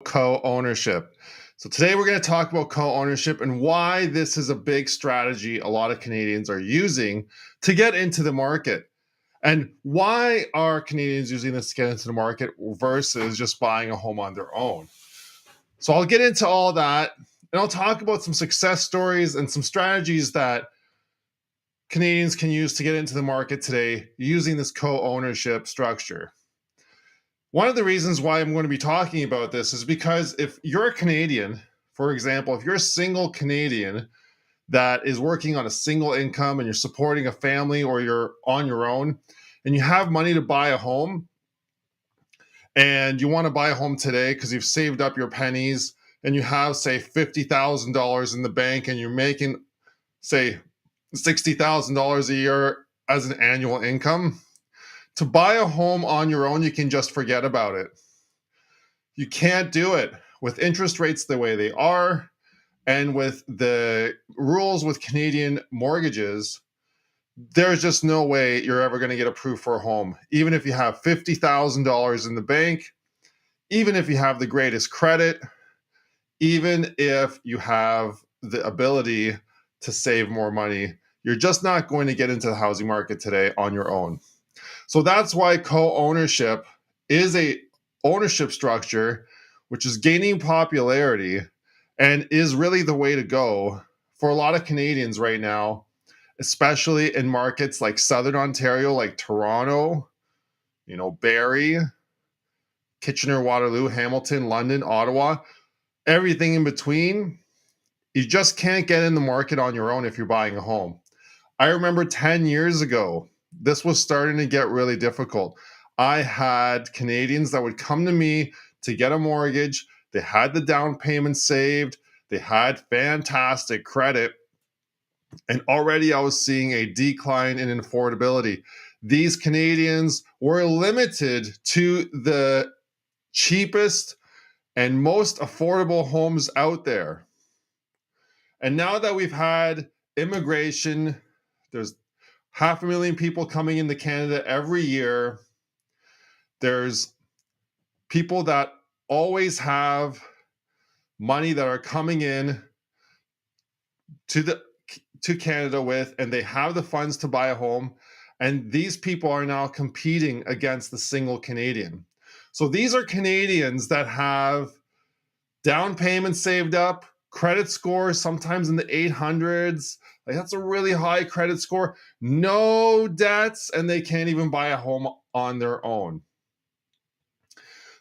Co-ownership. So today we're going to talk about co-ownership and why this is a big strategy a lot of Canadians are using to get into the market. And why are Canadians using this to get into the market versus just buying a home on their own? So I'll get into all that and I'll talk about some success stories and some strategies that Canadians can use to get into the market today using this co-ownership structure. One of the reasons why I'm going to be talking about this is because if you're a Canadian, for example, if you're a single Canadian that is working on a single income and you're supporting a family or you're on your own and you have money to buy a home and you want to buy a home today because you've saved up your pennies and you have, say, $50,000 in the bank and you're making, say, $60,000 a year as an annual income, to buy a home on your own, you can just forget about it. You can't do it with interest rates the way they are and with the rules with Canadian mortgages. There's just no way you're ever going to get approved for a home, even if you have $50,000 in the bank, even if you have the greatest credit, even if you have the ability to save more money. You're just not going to get into the housing market today on your own. So that's why co-ownership is a ownership structure which is gaining popularity and is really the way to go for a lot of Canadians right now, especially in markets like Southern Ontario, like Toronto, Barrie, Kitchener, Waterloo, Hamilton, London, Ottawa, everything in between. You just can't get in the market on your own if you're buying a home. I remember 10 years ago, this was starting to get really difficult. I had Canadians that would come to me to get a mortgage. They had the down payment saved. They had fantastic credit. And already I was seeing a decline in affordability. These Canadians were limited to the cheapest and most affordable homes out there. And now that we've had immigration, there's 500,000 people coming into Canada every year. There's people that always have money that are coming in to Canada with, and they have the funds to buy a home. And these people are now competing against the single Canadian. So these are Canadians that have down payments saved up, credit score sometimes in the 800s. Like, that's a really high credit score, no debts, and they can't even buy a home on their own.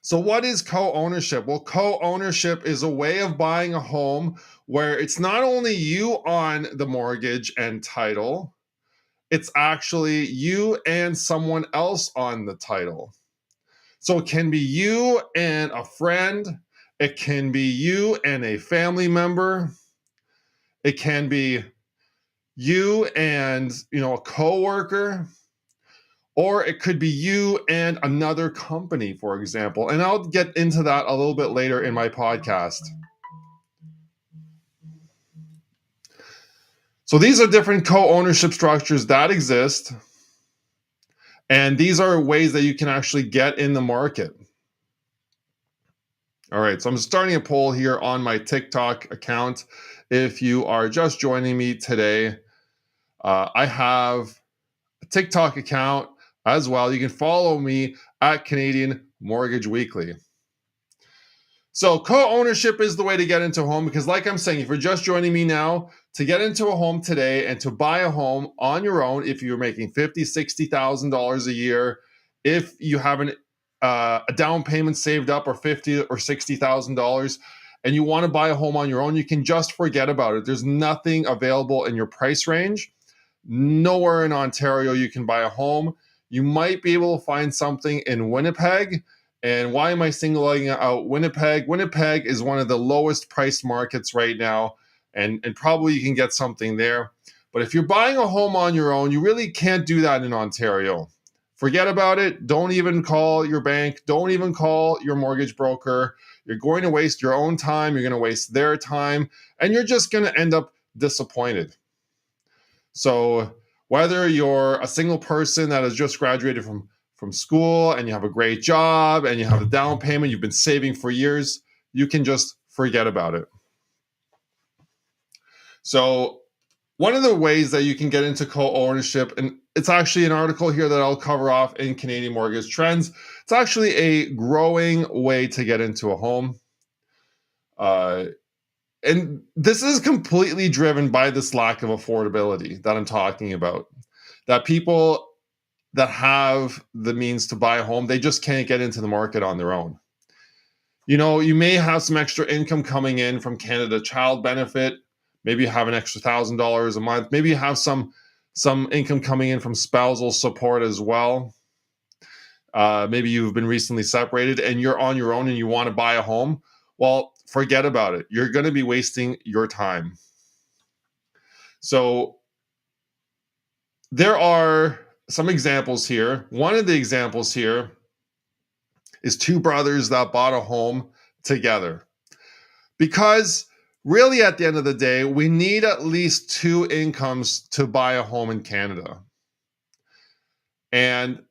So what is co-ownership? Well, co-ownership is a way of buying a home where it's not only you on the mortgage and title, it's actually you and someone else on the title. So it can be you and a friend. It can be you and a family member. It can be you and, a coworker, or it could be you and another company, for example. And I'll get into that a little bit later in my podcast. So these are different co-ownership structures that exist. And these are ways that you can actually get in the market. All right, so I'm starting a poll here on my TikTok account. If you are just joining me today, I have a TikTok account as well. You can follow me at Canadian Mortgage Weekly. So co-ownership is the way to get into a home because, like I'm saying, if you're just joining me now, to get into a home today and to buy a home on your own, if you're making $50,000, $60,000 a year, if you have a down payment saved up or $50,000 or $60,000, and you want to buy a home on your own, you can just forget about it. There's nothing available in your price range. Nowhere in Ontario you can buy a home. You might be able to find something in Winnipeg. And why am I singling out Winnipeg? Winnipeg is one of the lowest priced markets right now, and probably you can get something there. But if you're buying a home on your own, you really can't do that in Ontario. Forget about it. Don't even call your bank. Don't even call your mortgage broker. You're going to waste your own time. You're going to waste their time, and you're just going to end up disappointed. So whether you're a single person that has just graduated from school and you have a great job and you have a down payment you've been saving for years, you can just forget about it. So one of the ways that you can get into co-ownership, and it's actually an article here that I'll cover off in Canadian Mortgage Trends. It's actually a growing way to get into a home. And this is completely driven by this lack of affordability that I'm talking about. That people that have the means to buy a home, they just can't get into the market on their own. You may have some extra income coming in from Canada Child Benefit. Maybe you have an extra $1,000 a month. Maybe you have some income coming in from spousal support as well. Maybe you've been recently separated and you're on your own and you want to buy a home. Well, forget about it. You're going to be wasting your time. So there are some examples here. One of the examples here is two brothers that bought a home together. Because really, at the end of the day, we need at least two incomes to buy a home in Canada. And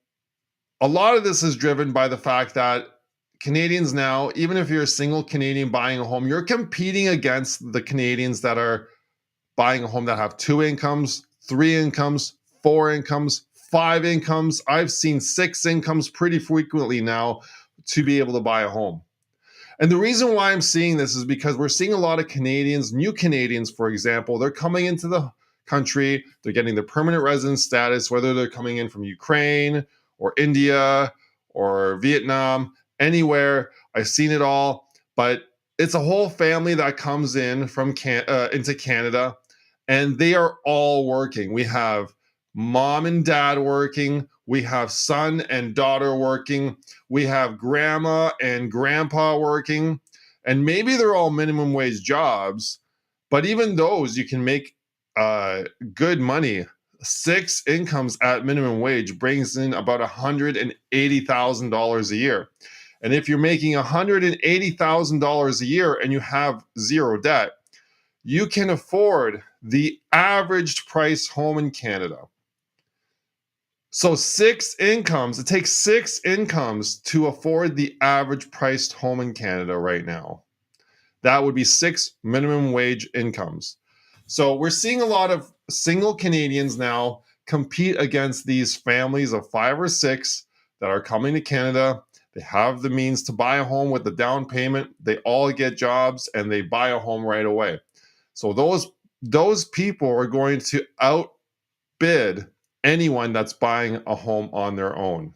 a lot of this is driven by the fact that Canadians now, even if you're a single Canadian buying a home, you're competing against the Canadians that are buying a home that have two incomes, three incomes, four incomes, five incomes. I've seen six incomes pretty frequently now to be able to buy a home. And the reason why I'm seeing this is because we're seeing a lot of Canadians, new Canadians, for example, they're coming into the country, they're getting their permanent resident status, whether they're coming in from Ukraine or India or Vietnam, anywhere. I've seen it all, but it's a whole family that comes in from into Canada, and they are all working. We have mom and dad working. We have son and daughter working. We have grandma and grandpa working. And maybe they're all minimum wage jobs, but even those you can make good money. Six incomes at minimum wage brings in about $180,000 a year. And if you're making $180,000 a year and you have zero debt, you can afford the average price home in Canada. So six incomes, it takes six incomes to afford the average priced home in Canada right now. That would be six minimum wage incomes. So we're seeing a lot of single Canadians now compete against these families of five or six that are coming to Canada. They have the means to buy a home with the down payment. They all get jobs and they buy a home right away. So those people are going to outbid anyone that's buying a home on their own.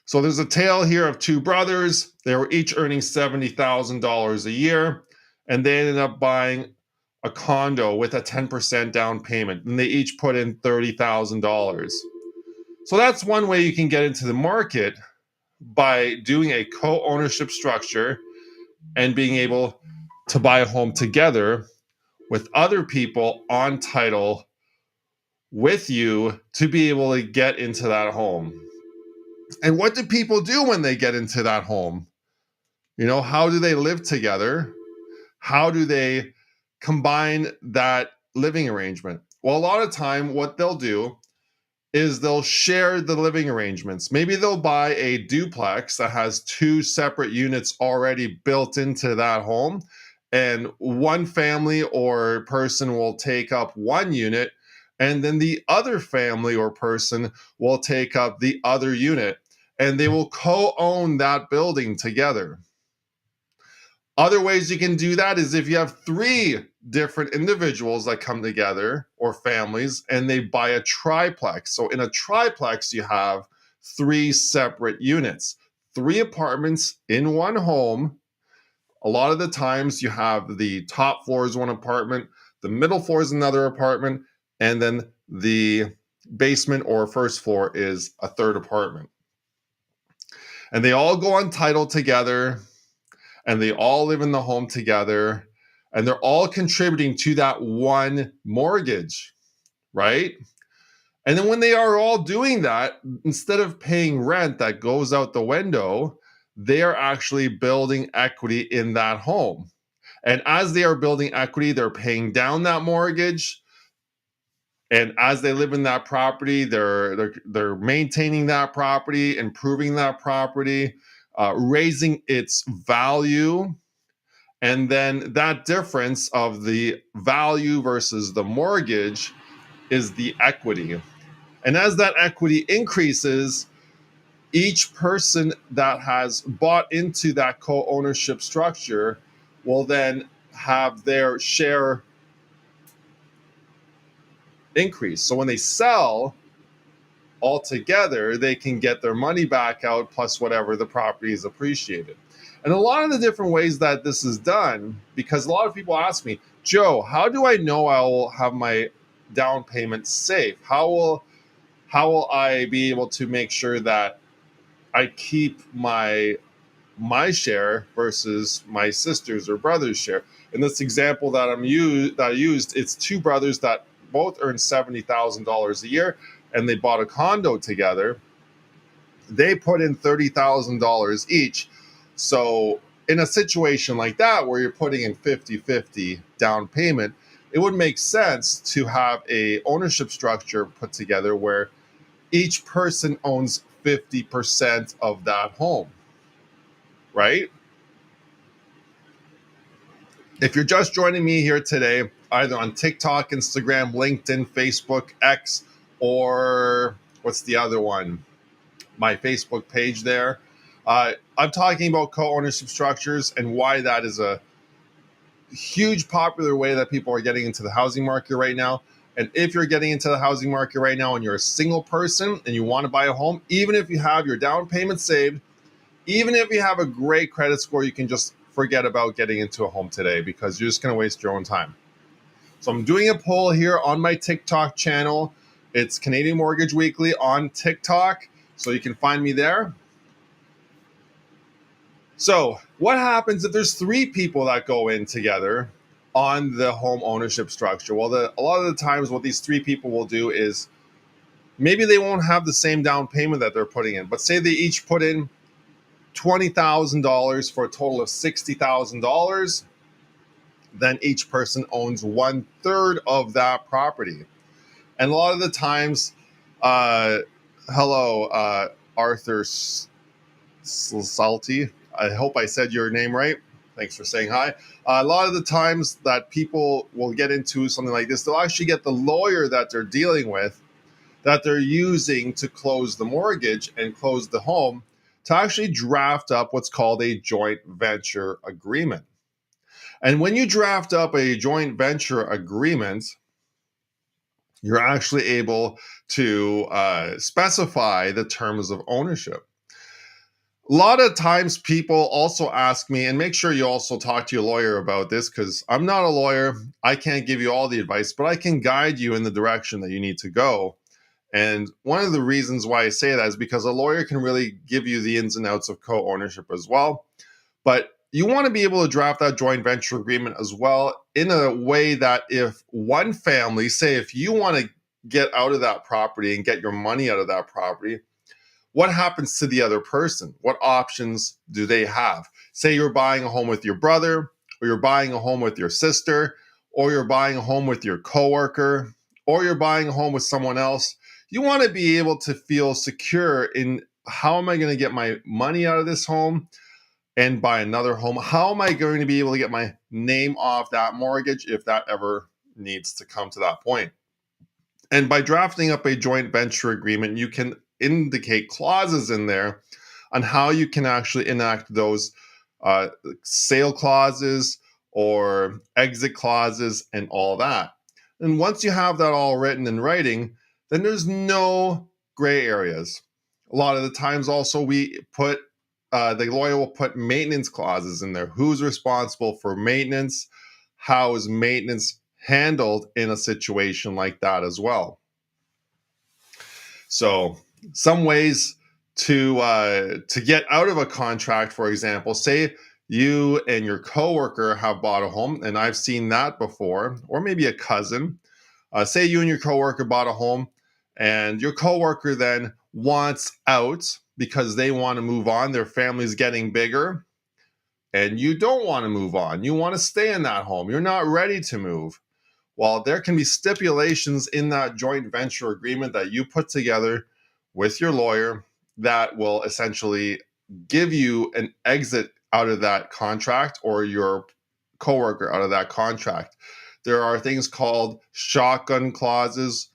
So there's a tale here of two brothers. They were each earning $70,000 a year, and they ended up buying a condo with a 10% down payment, and they each put in $30,000. So that's one way you can get into the market, by doing a co-ownership structure and being able to buy a home together with other people on title with you to be able to get into that home. And what do people do when they get into that home? How do they live together? How do they combine that living arrangement? Well, a lot of time what they'll do is they'll share the living arrangements. Maybe they'll buy a duplex that has two separate units already built into that home, and one family or person will take up one unit, and then the other family or person will take up the other unit, and they will co-own that building together. Other ways you can do that is if you have three different individuals that come together, or families, and they buy a triplex. So in a triplex, you have three separate units, three apartments in one home. A lot of the times you have the top floor is one apartment, the middle floor is another apartment, and then the basement or first floor is a third apartment. And they all go on title together, and they all live in the home together, and they're all contributing to that one mortgage, right? And then when they are all doing that, instead of paying rent that goes out the window, they are actually building equity in that home. And as they are building equity, they're paying down that mortgage. And as they live in that property, they're maintaining that property, improving that property. raising its value. And then that difference of the value versus the mortgage is the equity. And as that equity increases, each person that has bought into that co-ownership structure will then have their share increase. So when they sell altogether, they can get their money back out plus whatever the property is appreciated. And a lot of the different ways that this is done, because a lot of people ask me, Joe, how do I know I will have my down payment safe? How will I be able to make sure that I keep my share versus my sister's or brother's share? In this example that I used, it's two brothers that both earn $70,000 a year, and they bought a condo together. They put in $30,000 each. So in a situation like that, where you're putting in 50-50 down payment, it would make sense to have a ownership structure put together where each person owns 50% of that home, right? If you're just joining me here today, either on TikTok, Instagram, LinkedIn, Facebook, X, or what's the other one? My Facebook page there. I'm talking about co-ownership structures and why that is a huge popular way that people are getting into the housing market right now. And if you're getting into the housing market right now and you're a single person and you want to buy a home, even if you have your down payment saved, even if you have a great credit score, you can just forget about getting into a home today because you're just going to waste your own time. So I'm doing a poll here on my TikTok channel. It's Canadian Mortgage Weekly on TikTok, so you can find me there. So what happens if there's three people that go in together on the home ownership structure? Well, a lot of the times what these three people will do is maybe they won't have the same down payment that they're putting in, but say they each put in $20,000 for a total of $60,000, then each person owns 1/3 of that property. And a lot of the times, Arthur Salty, I hope I said your name right. Thanks for saying hi. A lot of the times that people will get into something like this, they'll actually get the lawyer that they're dealing with, that they're using to close the mortgage and close the home, to actually draft up what's called a joint venture agreement. And when you draft up a joint venture agreement, you're actually able to specify the terms of ownership. A lot of times people also ask me, and make sure you also talk to your lawyer about this, because I'm not a lawyer. I can't give you all the advice, but I can guide you in the direction that you need to go. And one of the reasons why I say that is because a lawyer can really give you the ins and outs of co-ownership as well. But you want to be able to draft that joint venture agreement as well in a way that if one family, say if you want to get out of that property and get your money out of that property, what happens to the other person? What options do they have? Say you're buying a home with your brother, or you're buying a home with your sister, or you're buying a home with your coworker, or you're buying a home with someone else. You want to be able to feel secure in, how am I going to get my money out of this home and buy another home? How am I going to be able to get my name off that mortgage if that ever needs to come to that point? And by drafting up a joint venture agreement, you can indicate clauses in there on how you can actually enact those sale clauses or exit clauses and all that. And once you have that all written in writing, then there's no gray areas. A lot of the times also we put, the lawyer will put maintenance clauses in there. Who's responsible for maintenance? How is maintenance handled in a situation like that as well? So some ways to get out of a contract, for example, say you and your coworker have bought a home, and I've seen that before, or maybe a cousin. Say you and your coworker bought a home, and your coworker then wants out because they want to move on. Their family's getting bigger, and you don't want to move on. You want to stay in that home. You're not ready to move. Well, there can be stipulations in that joint venture agreement that you put together with your lawyer that will essentially give you an exit out of that contract or your coworker out of that contract. There are things called shotgun clauses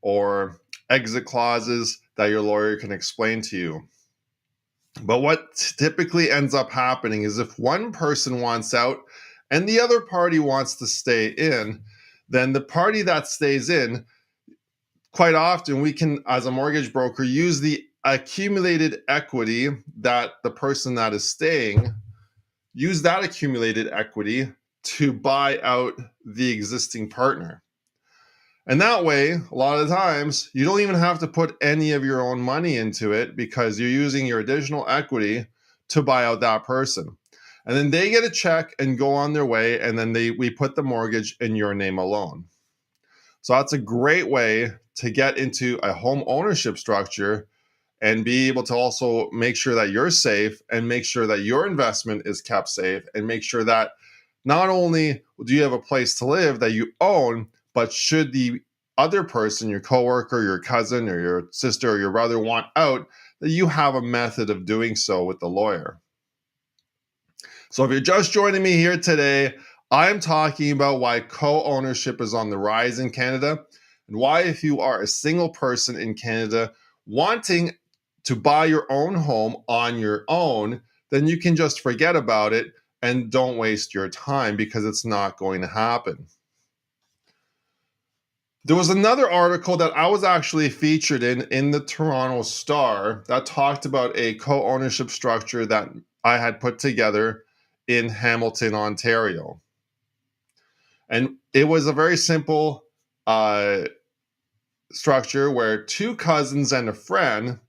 or exit clauses that your lawyer can explain to you. But what typically ends up happening is if one person wants out and the other party wants to stay in, then the party that stays in, quite often we can, as a mortgage broker, use the accumulated equity that the person that is staying, use that accumulated equity to buy out the existing partner. And that way, a lot of times, you don't even have to put any of your own money into it because you're using your additional equity to buy out that person. And then they get a check and go on their way, and then we put the mortgage in your name alone. So that's a great way to get into a home ownership structure and be able to also make sure that you're safe and make sure that your investment is kept safe and make sure that not only do you have a place to live that you own, but should the other person, your coworker, your cousin, or your sister, or your brother want out, that you have a method of doing so with the lawyer. So if you're just joining me here today, I'm talking about why co-ownership is on the rise in Canada and why, if you are a single person in Canada wanting to buy your own home on your own, then you can just forget about it and don't waste your time because it's not going to happen. There was another article that I was actually featured in the Toronto Star that talked about a co-ownership structure that I had put together in Hamilton, Ontario. And it was a very simple structure where two cousins and a friend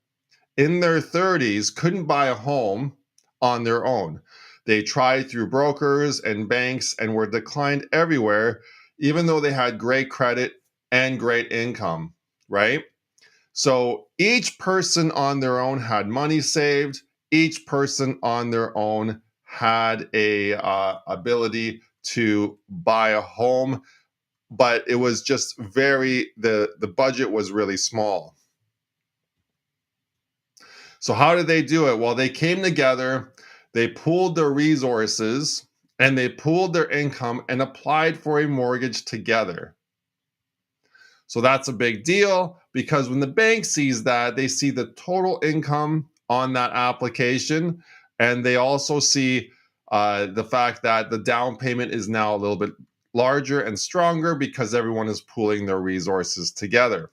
in their 30s couldn't buy a home on their own. They tried through brokers and banks and were declined everywhere, even though they had great credit and great income, right? So each person on their own had money saved. Each person on their own had a ability to buy a home, but it was just the budget was really small. So how did they do it? Well, they came together, they pooled their resources, and they pooled their income and applied for a mortgage together. So that's a big deal because when the bank sees that, they see the total income on that application, and they also see the fact that the down payment is now a little bit larger and stronger because everyone is pooling their resources together.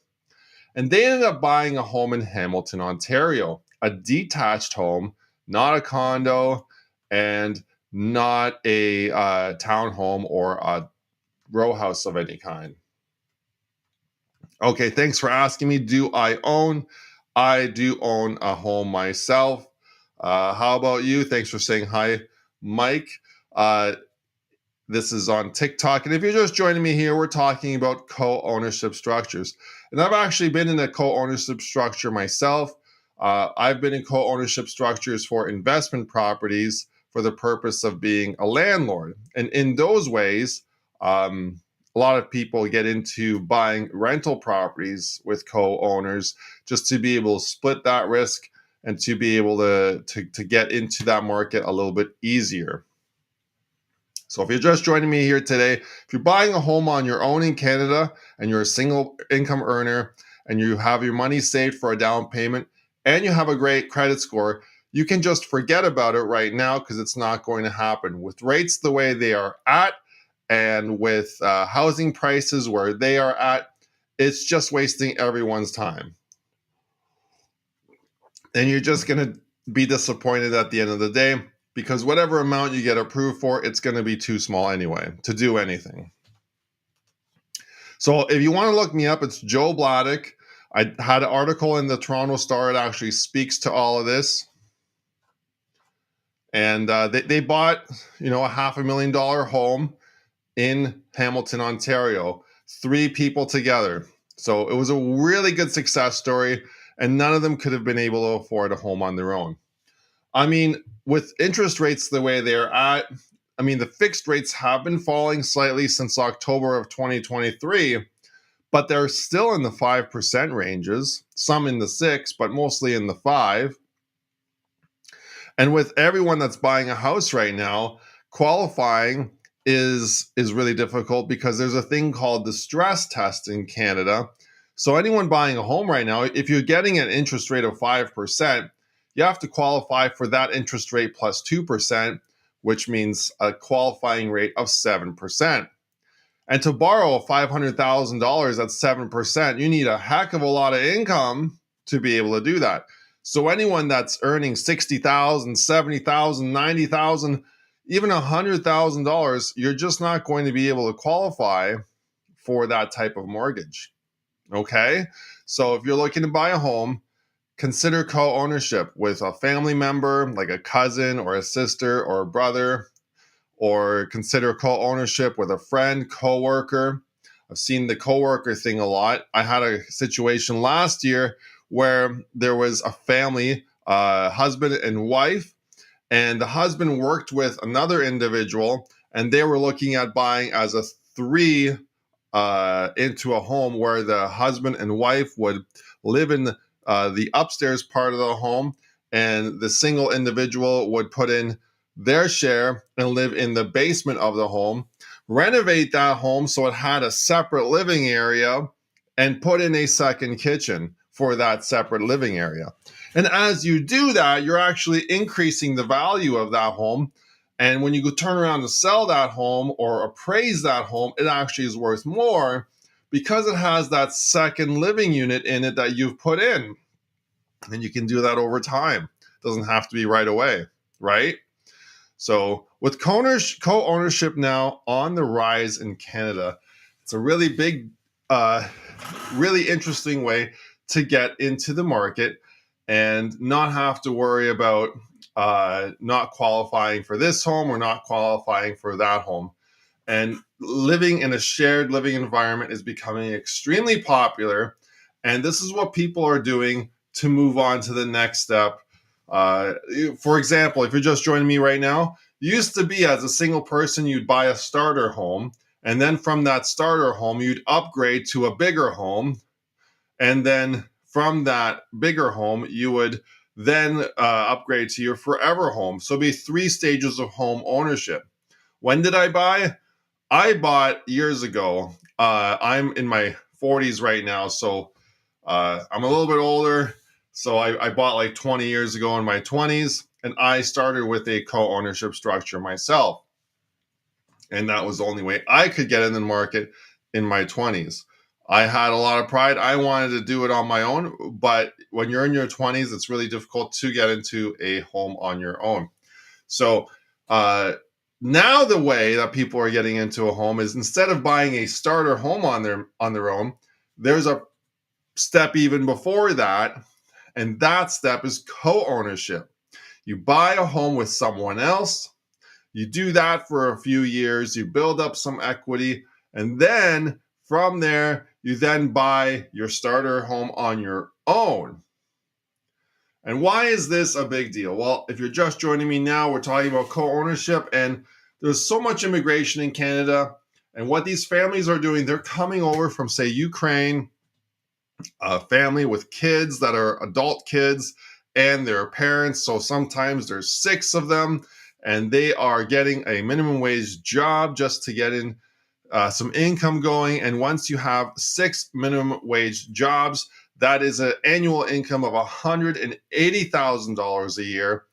And they ended up buying a home in Hamilton, Ontario, a detached home, not a condo, and not a townhome or a row house of any kind. Okay, thanks for asking me. Do I own? I do own a home myself. How about you? Thanks for saying hi, Mike. This is on TikTok. And if you're just joining me here, we're talking about co-ownership structures. And I've actually been in a co-ownership structure myself. I've been in co-ownership structures for investment properties for the purpose of being a landlord. And in those ways, a lot of people get into buying rental properties with co-owners just to be able to split that risk and to be able to get into that market a little bit easier. So if you're just joining me here today, if you're buying a home on your own in Canada and you're a single income earner and you have your money saved for a down payment and you have a great credit score, you can just forget about it right now because it's not going to happen. With rates the way they are at and with housing prices where they are at, it's just wasting everyone's time. And you're just going to be disappointed at the end of the day because whatever amount you get approved for, it's going to be too small anyway to do anything. So if you want to look me up, it's Joe Bladek. I had an article in the Toronto Star that actually speaks to all of this. And they bought, a $500,000 home in Hamilton, Ontario, 3 people together. So it was a really good success story, and none of them could have been able to afford a home on their own. I mean, with interest rates the way they're at, the fixed rates have been falling slightly since October of 2023, but they're still in the 5% ranges, some in the 6, but mostly in the 5. And with everyone that's buying a house right now, qualifying is really difficult because there's a thing called the stress test in Canada. So anyone buying a home right now, if you're getting an interest rate of 5%, you have to qualify for that interest rate plus 2%, which means a qualifying rate of 7%. And to borrow $500,000 at 7%, you need a heck of a lot of income to be able to do that. So anyone that's earning $60,000, $70,000, $90,000, even $100,000, you're just not going to be able to qualify for that type of mortgage. Okay? So if you're looking to buy a home, consider co-ownership with a family member, like a cousin or a sister or a brother, or consider co-ownership with a friend, coworker. I've seen the coworker thing a lot. I had a situation last year where there was a family, husband and wife, and the husband worked with another individual, and they were looking at buying as a three into a home where the husband and wife would live in the upstairs part of the home, and the single individual would put in their share and live in the basement of the home, renovate that home so it had a separate living area, and put in a second kitchen for that separate living area. And as you do that, you're actually increasing the value of that home. And when you go turn around to sell that home or appraise that home, it actually is worth more because it has that second living unit in it that you've put in. And you can do that over time. It doesn't have to be right away, right? So with co-ownership now on the rise in Canada, it's a really big, really interesting way to get into the market and not have to worry about not qualifying for this home or not qualifying for that home. And living in a shared living environment is becoming extremely popular. And this is what people are doing to move on to the next step. For example, if you're just joining me right now, used to be as a single person, you'd buy a starter home. And then from that starter home, you'd upgrade to a bigger home. And then from that bigger home, you would then upgrade to your forever home. So it'd be 3 stages of home ownership. When did I buy? I bought years ago. I'm in my 40s right now, so I'm a little bit older. So I bought like 20 years ago in my 20s, and I started with a co-ownership structure myself. And that was the only way I could get in the market in my 20s. I had a lot of pride. I wanted to do it on my own, but when you're in your 20s, it's really difficult to get into a home on your own. So now the way that people are getting into a home is instead of buying a starter home on their own, there's a step even before that, and that step is co-ownership. You buy a home with someone else. You do that for a few years, you build up some equity, and then from there, you then buy your starter home on your own. And why is this a big deal? Well, if you're just joining me now, we're talking about co-ownership, and there's so much immigration in Canada. And what these families are doing, they're coming over from, say, Ukraine, a family with kids that are adult kids and their parents. So sometimes there's 6 of them, and they are getting a minimum wage job just to get in some income going. And once you have 6 minimum wage jobs, that is an annual income of $180,000 a year.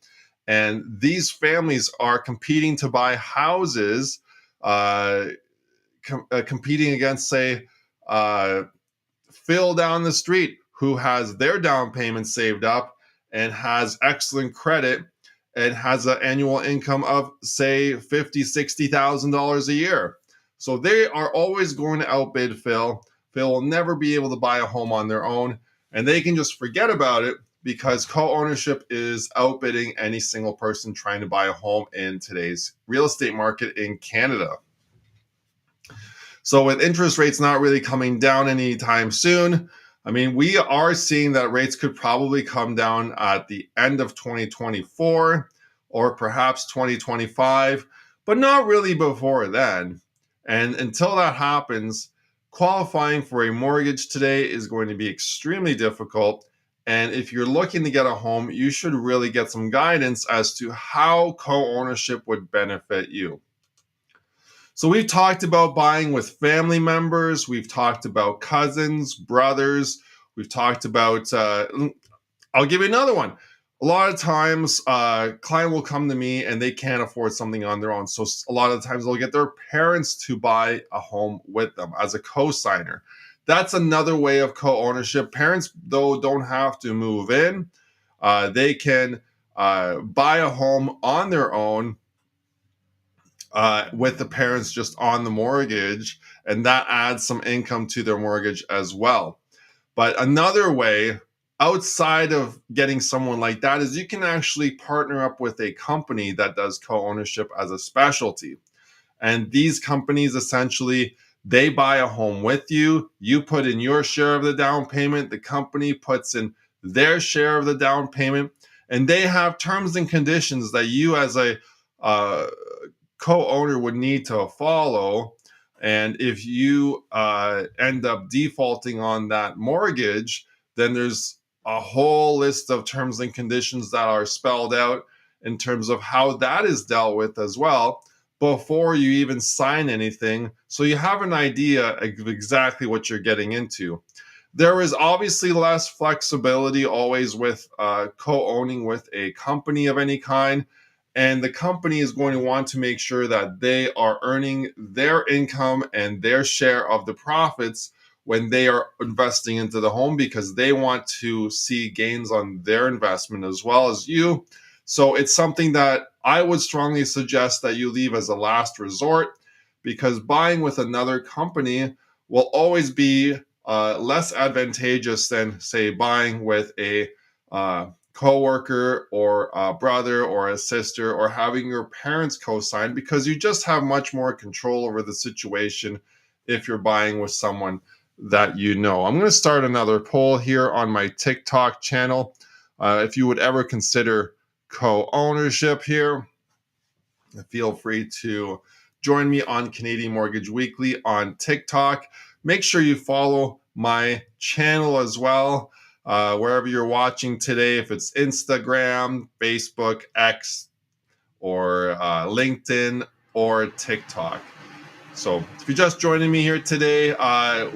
And these families are competing to buy houses, competing against, say, Phil down the street, who has their down payment saved up and has excellent credit and has an annual income of, say, $50,000, $60,000 a year. So they are always going to outbid Phil. Phil will never be able to buy a home on their own, and they can just forget about it because co-ownership is outbidding any single person trying to buy a home in today's real estate market in Canada. So with interest rates not really coming down anytime soon, I mean, we are seeing that rates could probably come down at the end of 2024 or perhaps 2025, but not really before then. And until that happens, qualifying for a mortgage today is going to be extremely difficult. And if you're looking to get a home, you should really get some guidance as to how co-ownership would benefit you. So we've talked about buying with family members. We've talked about cousins, brothers. We've talked about, I'll give you another one. A lot of times, client will come to me and they can't afford something on their own. So a lot of times they'll get their parents to buy a home with them as a co-signer. That's another way of co-ownership. Parents, though, don't have to move in. They can buy a home on their own with the parents just on the mortgage, and that adds some income to their mortgage as well. But another way outside of getting someone like that is you can actually partner up with a company that does co-ownership as a specialty. And these companies essentially, they buy a home with you. You put in your share of the down payment. The company puts in their share of the down payment. And they have terms and conditions that you as a co-owner would need to follow. And if you end up defaulting on that mortgage, then there's a whole list of terms and conditions that are spelled out in terms of how that is dealt with as well before you even sign anything. So you have an idea of exactly what you're getting into. There is obviously less flexibility always with co-owning with a company of any kind. And the company is going to want to make sure that they are earning their income and their share of the profits when they are investing into the home, because they want to see gains on their investment as well as you. So it's something that I would strongly suggest that you leave as a last resort, because buying with another company will always be less advantageous than, say, buying with a coworker or a brother or a sister, or having your parents co-sign, because you just have much more control over the situation if you're buying with someone that you know. I'm going to start another poll here on my TikTok channel. If you would ever consider co-ownership here, feel free to join me on Canadian Mortgage Weekly on TikTok. Make sure you follow my channel as well, wherever you're watching today, if it's Instagram, Facebook, X, or LinkedIn, or TikTok. So if you're just joining me here today,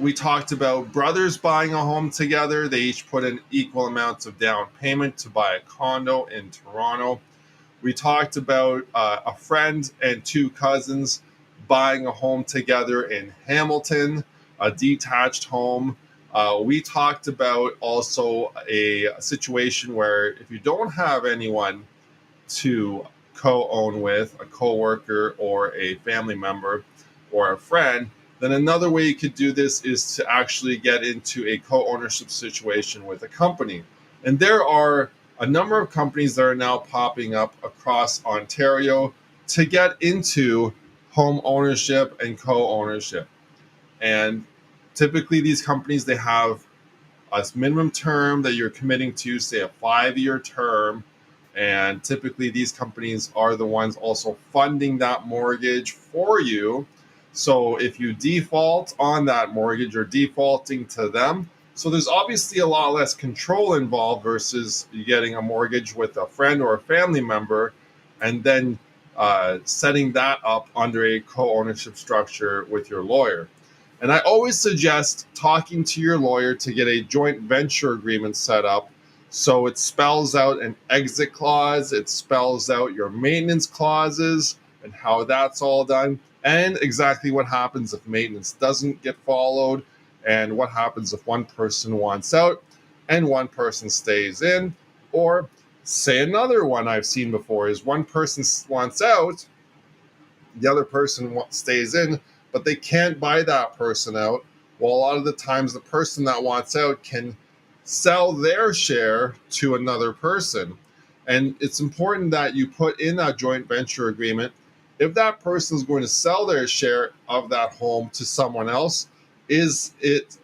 we talked about brothers buying a home together. They each put in equal amounts of down payment to buy a condo in Toronto. We talked about a friend and two cousins buying a home together in Hamilton, a detached home. We talked about also a situation where if you don't have anyone to co-own with, a coworker or a family member or a friend, then another way you could do this is to actually get into a co-ownership situation with a company. And there are a number of companies that are now popping up across Ontario to get into home ownership and co-ownership. And typically these companies, they have a minimum term that you're committing to, say a 5-year term. And typically these companies are the ones also funding that mortgage for you. So if you default on that mortgage, you're defaulting to them. So there's obviously a lot less control involved versus you getting a mortgage with a friend or a family member and then setting that up under a co-ownership structure with your lawyer. And I always suggest talking to your lawyer to get a joint venture agreement set up. So it spells out an exit clause, it spells out your maintenance clauses and how that's all done, and exactly what happens if maintenance doesn't get followed, and what happens if one person wants out and one person stays in. Or say another one I've seen before is one person wants out, the other person stays in, but they can't buy that person out. Well, a lot of the times the person that wants out can sell their share to another person. And it's important that you put in that joint venture agreement, if that person is going to sell their share of that home to someone else, is it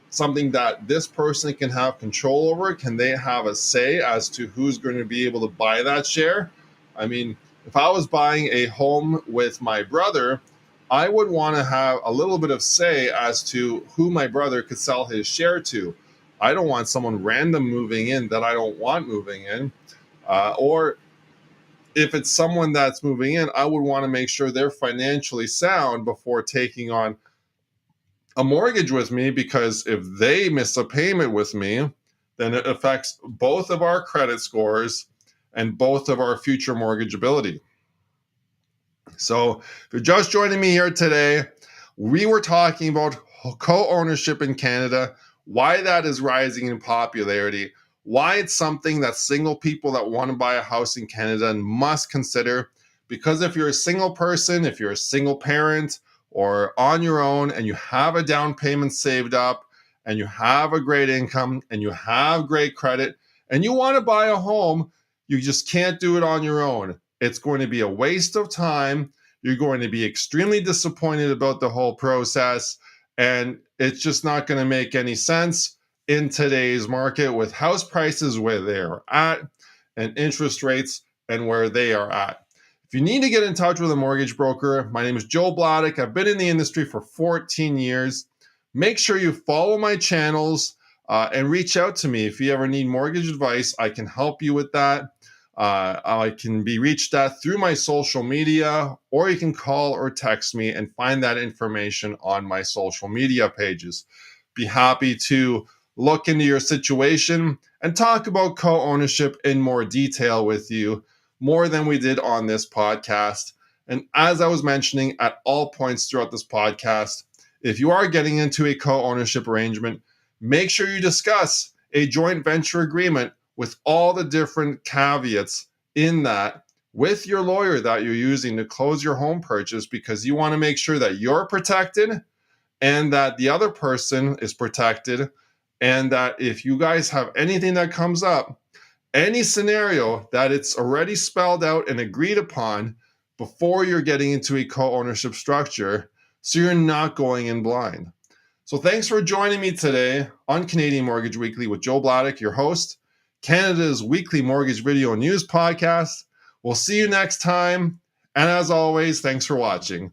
something that this person can have control over? Can they have a say as to who's going to be able to buy that share? I mean, if I was buying a home with my brother, I would want to have a little bit of say as to who my brother could sell his share to. I don't want someone random moving in that I don't want moving in. Or if it's someone that's moving in, I would want to make sure they're financially sound before taking on a mortgage with me, because if they miss a payment with me, then it affects both of our credit scores and both of our future mortgageability. So, if you're just joining me here today, we were talking about co-ownership in Canada, why that is rising in popularity, why it's something that single people that want to buy a house in Canada must consider. Because if you're a single person, if you're a single parent, or on your own and you have a down payment saved up and you have a great income and you have great credit and you want to buy a home, you just can't do it on your own. It's going to be a waste of time. You're going to be extremely disappointed about the whole process, and it's just not going to make any sense in today's market with house prices where they are at and interest rates and where they are at. If you need to get in touch with a mortgage broker, my name is Joe Bladek. I've been in the industry for 14 years. Make sure you follow my channels and reach out to me. If you ever need mortgage advice, I can help you with that. I can be reached at through my social media, or you can call or text me and find that information on my social media pages. Be happy to look into your situation and talk about co-ownership in more detail with you, more than we did on this podcast. And as I was mentioning at all points throughout this podcast, if you are getting into a co-ownership arrangement, make sure you discuss a joint venture agreement with all the different caveats in that with your lawyer that you're using to close your home purchase, because you want to make sure that you're protected and that the other person is protected, and that if you guys have anything that comes up, any scenario, that it's already spelled out and agreed upon before you're getting into a co-ownership structure, so you're not going in blind. So thanks for joining me today on Canadian Mortgage Weekly with Joe Bladek, your host, Canada's weekly mortgage video news podcast. We'll see you next time. And as always, thanks for watching.